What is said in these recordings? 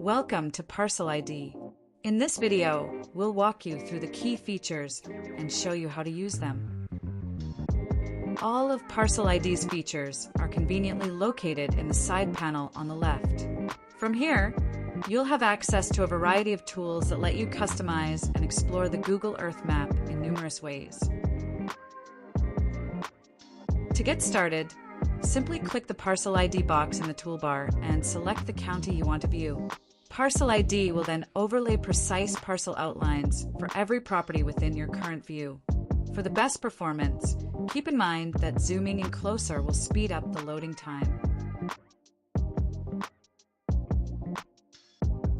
Welcome to Parcel ID. In this video, we'll walk you through the key features and show you how to use them. All of Parcel ID's features are conveniently located in the side panel on the left. From here, you'll have access to a variety of tools that let you customize and explore the Google Earth map in numerous ways. To get started, simply click the Parcel ID box in the toolbar and select the county you want to view. Parcel ID will then overlay precise parcel outlines for every property within your current view. For the best performance, keep in mind that zooming in closer will speed up the loading time.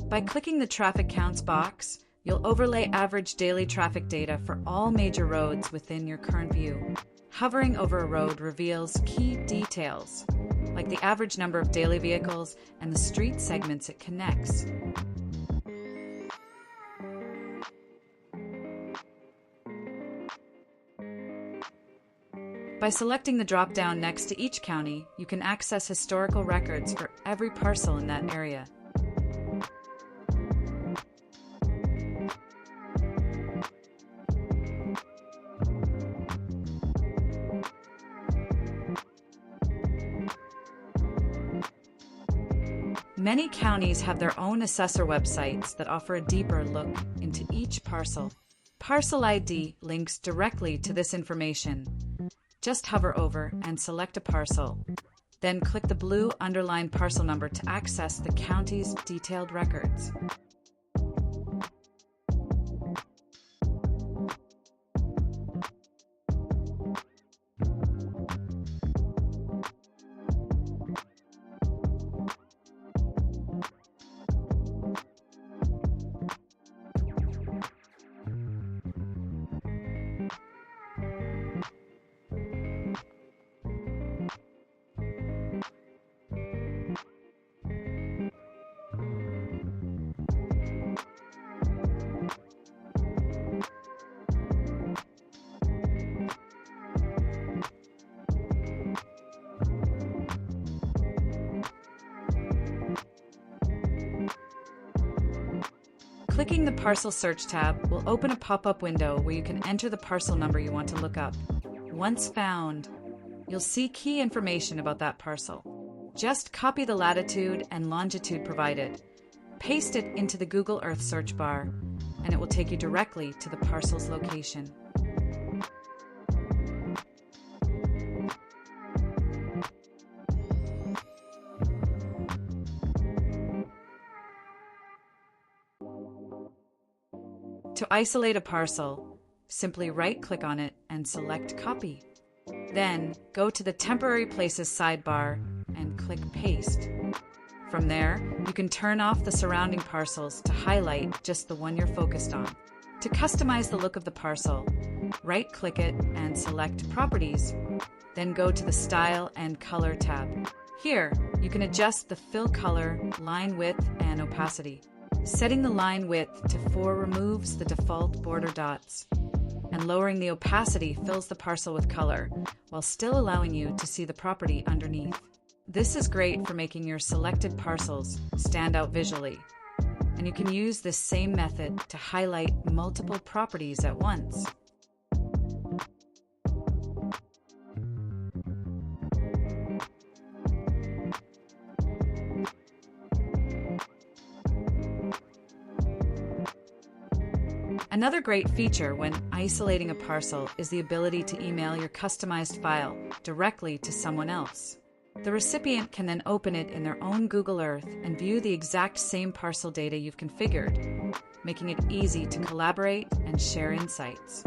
By clicking the Traffic Counts box, you'll overlay average daily traffic data for all major roads within your current view. Hovering over a road reveals key details, like the average number of daily vehicles and the street segments it connects. By selecting the drop-down next to each county, you can access historical records for every parcel in that area. Many counties have their own assessor websites that offer a deeper look into each parcel. Parcel ID links directly to this information. Just hover over and select a parcel. Then click the blue underlined parcel number to access the county's detailed records. Clicking the Parcel Search tab will open a pop-up window where you can enter the parcel number you want to look up. Once found, you'll see key information about that parcel. Just copy the latitude and longitude provided, paste it into the Google Earth search bar, and it will take you directly to the parcel's location. To isolate a parcel, simply right-click on it and select Copy. Then, go to the Temporary Places sidebar and click Paste. From there, you can turn off the surrounding parcels to highlight just the one you're focused on. To customize the look of the parcel, right-click it and select Properties, then go to the Style and Color tab. Here, you can adjust the fill color, line width, and opacity. Setting the line width to 4 removes the default border dots, and lowering the opacity fills the parcel with color, while still allowing you to see the property underneath. This is great for making your selected parcels stand out visually, and you can use this same method to highlight multiple properties at once. Another great feature when isolating a parcel is the ability to email your customized file directly to someone else. The recipient can then open it in their own Google Earth and view the exact same parcel data you've configured, making it easy to collaborate and share insights.